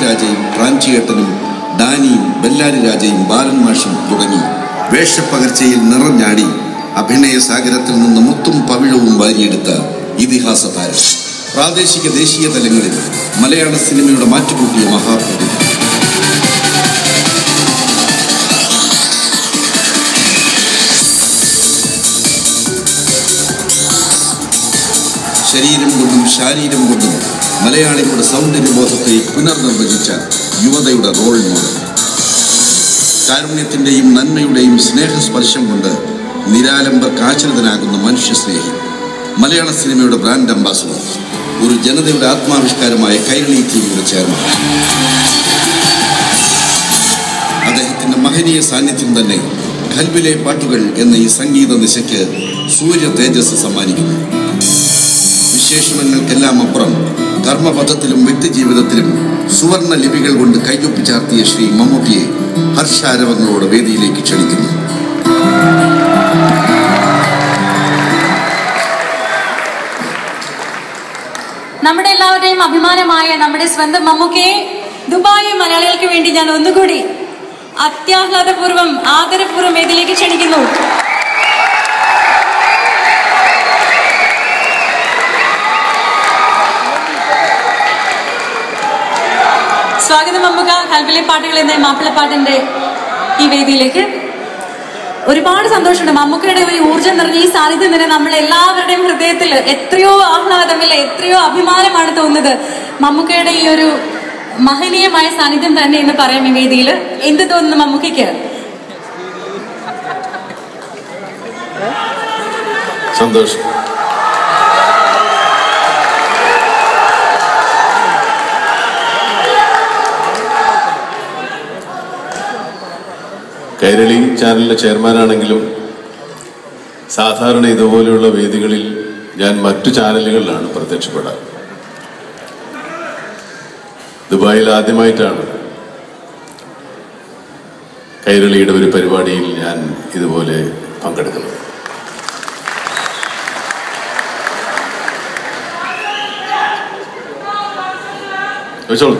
രാജയും പ്രാഞ്ചിയേട്ടനും ഡാനിയും ബെല്ലാരി രാജയും ബാലൻ മാഷും തുടങ്ങി വേഷപ്പകർച്ചയിൽ നിറഞ്ഞാടി അഭിനയ സാഗരത്തിൽ നിന്ന് മുത്തും പവിഴവും വാരിയെടുത്ത ഇതിഹാസ താരം. പ്രാദേശിക ദേശീയ തലങ്ങളിൽ മലയാള സിനിമയുടെ മാറ്റുകൂട്ടിയ മഹാപ്രതിഭ. ശരീരം കൊണ്ടും ശാരീരം കൊണ്ടും മലയാളികളുടെ സൗന്ദര്യബോധത്തെ പുനർനിർവചിച്ച യുവതയുടെ റോൾ മോഡൽ. കാരുണ്യത്തിൻ്റെയും നന്മയുടെയും സ്നേഹസ്പർശം കൊണ്ട് നിരാലംബർക്ക് ആശ്രിതനാകുന്ന മനുഷ്യസ്നേഹി, മലയാള സിനിമയുടെ ബ്രാൻഡ് അംബാസഡർ, ഒരു ജനതയുടെ ആത്മാവിഷ്കാരമായ കൈരളി ടിവിയുടെ ചെയർമാൻ. അദ്ദേഹത്തിൻ്റെ മഹനീയ സാന്നിധ്യം തന്നെ ഖൽബിലെ പാട്ടുകൾ എന്ന ഈ സംഗീത നിശയ്ക്ക് സൂര്യ തേജസ് സമ്മാനിക്കുന്നു. വിശേഷണങ്ങൾക്കെല്ലാം അപ്പുറം കർമ്മപഥത്തിലും വ്യക്തിജീവിതത്തിലും സുവർണ ലിപികൾ കൊണ്ട് കൈയൊപ്പി ചാർത്തിയ ശ്രീ മമ്മൂട്ടിയെ ഹർഷാരവങ്ങളോട് വേദിയിലേക്ക് ക്ഷണിക്കുന്നു. നമ്മുടെ എല്ലാവരുടെയും അഭിമാനമായ നമ്മുടെ സ്വന്തം മമ്മൂക്കയെ ദുബായ് മലയാളികൾക്ക് വേണ്ടി ഞാൻ ഒന്നുകൂടി അത്യാഹ്ലാദപൂർവ്വം ആദരപൂർവ്വം വേദിയിലേക്ക് ക്ഷണിക്കുന്നു. സ്വാഗതം മമ്മൂക്ക, ഖൽബിലെ പാട്ടുകൾ എന്ന മാപ്പിളപ്പാട്ടിന്റെ ഈ വേദിയിലേക്ക്. ഒരുപാട് സന്തോഷമുണ്ട്. മമ്മൂക്കയുടെ ഒരു ഊർജ്ജം നിറഞ്ഞ ഈ സാന്നിധ്യം തന്നെ നമ്മൾ എല്ലാവരുടെയും ഹൃദയത്തിൽ എത്രയോ ആഹ്ലാദമില്ല, എത്രയോ അഭിമാനമാണ് തോന്നുന്നത്. മമ്മൂക്കയുടെ ഈ ഒരു മഹനീയമായ സാന്നിധ്യം തന്നെ എന്ന് പറയാം ഈ വേദിയിൽ. എന്ത് തോന്നുന്നു മമ്മൂക്കയ്ക്ക്? സന്തോഷം. കൈരളി ചാനലിൻ്റെ ചെയർമാനാണെങ്കിലും സാധാരണ ഇതുപോലെയുള്ള വേദികളിൽ ഞാൻ മറ്റു ചാനലുകളിലാണ് പ്രത്യക്ഷപ്പെടാറ്. ദുബായിൽ ആദ്യമായിട്ടാണ് കൈരളിയുടെ ഒരു പരിപാടിയിൽ ഞാൻ ഇതുപോലെ പങ്കെടുക്കുന്നത്. ചോദിച്ചോളൂ.